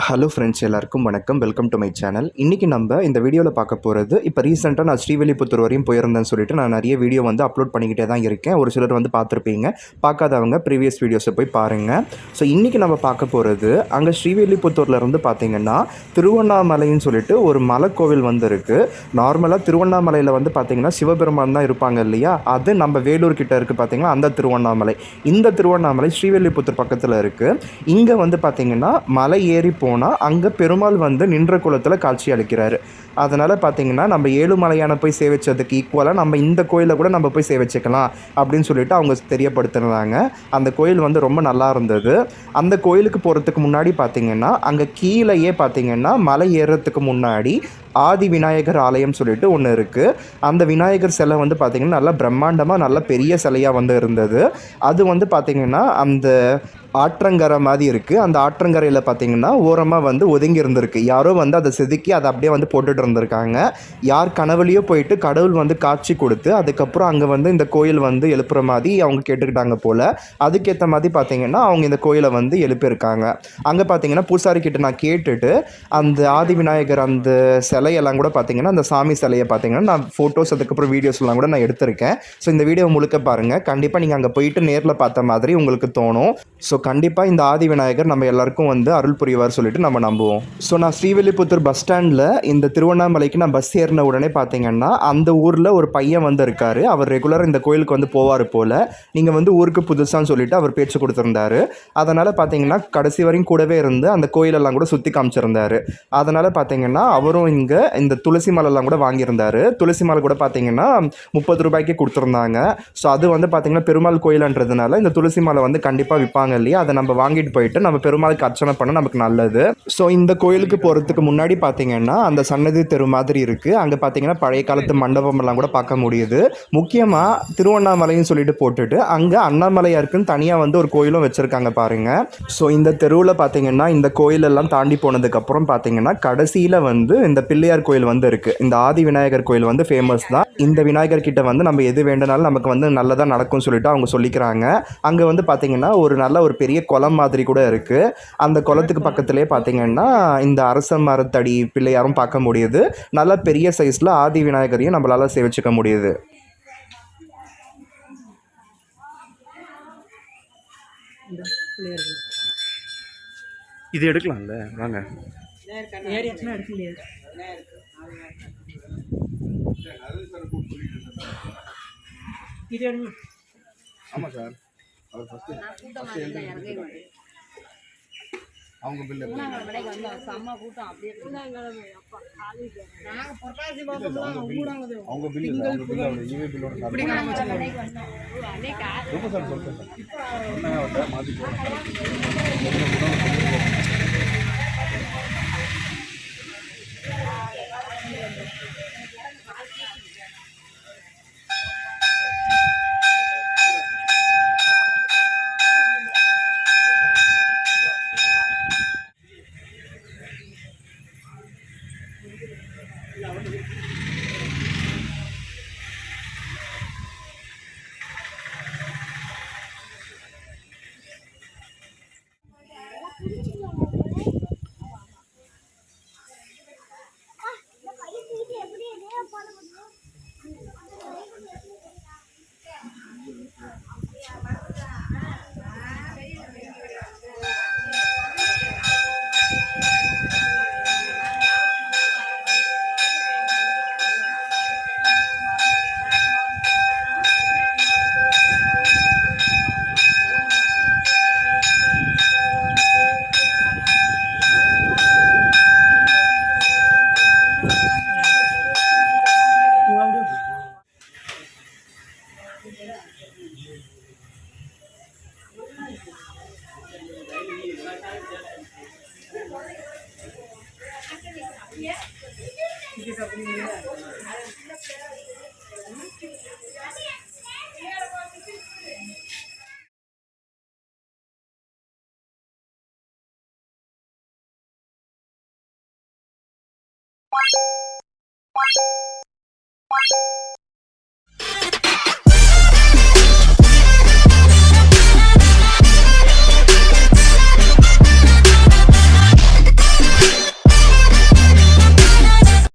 Hello friends, எல்லாருக்கும் வணக்கம். Welcome to my channel. இன்றைக்கி நம்ம இந்த வீடியோவில் பார்க்க போகிறது, இப்போ ரீசெண்டாக நான் ஸ்ரீவில்லிபுத்தூர் வரையும் போயிருந்தேன்னு சொல்லிட்டு நான் நிறைய வீடியோ அப்லோட் பண்ணிக்கிட்டே தான் இருக்கேன். ஒரு சிலர் பார்த்துருப்பீங்க. பார்க்காதவங்க ப்ரீவியஸ் வீடியோஸை போய் பாருங்கள். ஸோ இன்றைக்கி நம்ம பார்க்க போகிறது, அங்கே ஸ்ரீவில்லிபுத்தூர்லேருந்து பார்த்திங்கன்னா திருவண்ணாமலைன்னு சொல்லிட்டு ஒரு மலைக்கோவில் இருக்குது. நார்மலாக திருவண்ணாமலையில் பார்த்திங்கன்னா சிவபெருமான் தான் இருப்பாங்க இல்லையா? அது நம்ம வேலூர் கிட்ட இருக்குது பார்த்திங்கன்னா, அந்த திருவண்ணாமலை. இந்த திருவண்ணாமலை ஸ்ரீவில்லிபுத்தூர் பக்கத்தில் இருக்குது. இங்கே பார்த்திங்கன்னா மலை ஏறி போனால் அங்கே பெருமாள் நின்ற குளத்தில் காட்சி அளிக்கிறாரு. அதனால் பார்த்திங்கன்னா நம்ம ஏழுமலையான போய் சேவிச்சதுக்கு ஈக்குவலாக நம்ம இந்த கோயிலை கூட நம்ம போய் சேவிச்சுக்கலாம் அப்படின்னு சொல்லிட்டு அவங்க தெரியப்படுத்துனாங்க. அந்த கோயில் ரொம்ப நல்லா இருந்தது. அந்த கோயிலுக்கு போகிறதுக்கு முன்னாடி பார்த்திங்கன்னா அங்கே கீழேயே பார்த்திங்கன்னா மலை ஏறுறதுக்கு முன்னாடி ஆதி விநாயகர் ஆலயம் சொல்லிட்டு ஒன்று இருக்குது. அந்த விநாயகர் சிலை பார்த்திங்கன்னா நல்லா பிரம்மாண்டமாக நல்ல பெரிய சிலையாக இருந்தது. அது பார்த்திங்கன்னா அந்த ஆற்றங்கரை மாதிரி இருக்குது. அந்த ஆற்றங்கரையில் பார்த்திங்கன்னா ஓரமாக ஒதுங்கி இருந்திருக்கு. யாரோ அதை செதுக்கி அதை அப்படியே போட்டுட்டு இருந்திருக்காங்க. யார் கனவுலையோ போயிட்டு கடவுள் காட்சி கொடுத்து அதுக்கப்புறம் அங்கே இந்த கோயில் எழுப்புற மாதிரி அவங்க கேட்டுக்கிட்டாங்க போல். அதுக்கேற்ற மாதிரி பார்த்திங்கன்னா அவங்க இந்த கோயிலை எழுப்பியிருக்காங்க. அங்கே பார்த்திங்கன்னா பூசாரி கிட்ட நான் கேட்டுட்டு அந்த ஆதி விநாயகர் அந்த சிலையெல்லாம் கூட பார்த்திங்கன்னா அந்த சாமி சிலையை பார்த்திங்கன்னா நான் ஃபோட்டோஸ் அதுக்கப்புறம் வீடியோஸ்லாம் கூட நான் எடுத்திருக்கேன். ஸோ இந்த வீடியோ முழுக்க பாருங்கள். கண்டிப்பாக நீங்கள் அங்கே போயிட்டு நேரில் பார்த்த மாதிரி உங்களுக்கு தோணும். ஸோ கண்டிப்பாக இந்த ஆதி விநாயகர் நம்ம எல்லாருக்கும் அருள் புரிவார் சொல்லிட்டு நம்ம நம்புவோம். ஸோ நான் ஸ்ரீவில்லிபுத்தூர் பஸ் ஸ்டாண்டில் இந்த திருவண்ணாமலைக்கு நான் பஸ் ஏறின உடனே பார்த்தீங்கன்னா அந்த ஊரில் ஒரு பையன் இருக்கார். அவர் ரெகுலராக இந்த கோயிலுக்கு போவார் போல். நீங்கள் ஊருக்கு புதுசான்னு சொல்லிட்டு அவர் பேச்சு கொடுத்துருந்தாரு. அதனால் பார்த்தீங்கன்னா கடைசி வரையும் கூடவே இருந்து அந்த கோயிலெல்லாம் கூட சுற்றி காமிச்சிருந்தார். அதனால் பார்த்தீங்கன்னா அவரும் இங்கே இந்த துளசி மாலைலாம் கூட வாங்கியிருந்தார். துளசி மாலை கூட பார்த்தீங்கன்னா 30 ரூபாய்க்கு கொடுத்துருந்தாங்க. ஸோ அது பார்த்தீங்கன்னா பெருமாள் கோயிலன்றதுனால இந்த துளசி மாலை கண்டிப்பாக விற்பாங்க இல்லையா? அதை நம்ம வாங்கிட்டு போயிட்டு நம்ம பெருமாளுக்கு அர்ச்சனை பண்ண நமக்கு நல்லது. ஸோ இந்த கோயிலுக்கு போகிறதுக்கு முன்னாடி பார்த்தீங்கன்னா அந்த சன்னதி தெரு மாதிரி இருக்குது. அங்கே பார்த்தீங்கன்னா பழைய காலத்து மண்டபமெல்லாம் கூட பார்க்க முடியுது. முக்கியமாக திருவண்ணாமலைன்னு சொல்லிட்டு போட்டுட்டு அங்கே அண்ணாமலையாருக்குன்னு தனியாக ஒரு கோயிலும் வச்சுருக்காங்க பாருங்கள். ஸோ இந்த தெருவில் பார்த்தீங்கன்னா இந்த கோயிலெல்லாம் தாண்டி போனதுக்கப்புறம் பார்த்தீங்கன்னா கடைசியில் இந்த பிள்ளையார் கோயில் இருக்குது. இந்த ஆதி விநாயகர் கோயில் ஃபேமஸ் தான். இந்த விநாயகர் கிட்ட நம்ம எது வேண்டுனாலும் நமக்கு நல்லதாக நடக்கும்னு சொல்லிட்டு அவங்க சொல்லிக்கிறாங்க. அங்கே பார்த்தீங்கன்னா ஒரு பெரிய குளம் மாதிரி கூட இருக்குது. அந்த குளத்துக்கு பக்கத்துலேயே பார்த்தீங்கன்னா இந்த அரச மரத்தடி பிள்ளையாரும் பார்க்க முடியுது. நல்ல பெரிய சைஸில் ஆதி விநாயகரையும் நம்மளால் சேவிச்சுக்க முடியுது. இது எடுக்கலாம்ல, வாங்க. எடுக்க முடியாது. இது ஆமாம் சார். அவர் அவங்க பில்லு செம்ம கூட்டம் அப்படியே அவங்க பில்லு ஈவே பில்லோட சார் சொல்லுங்கள் சார் மாற்றி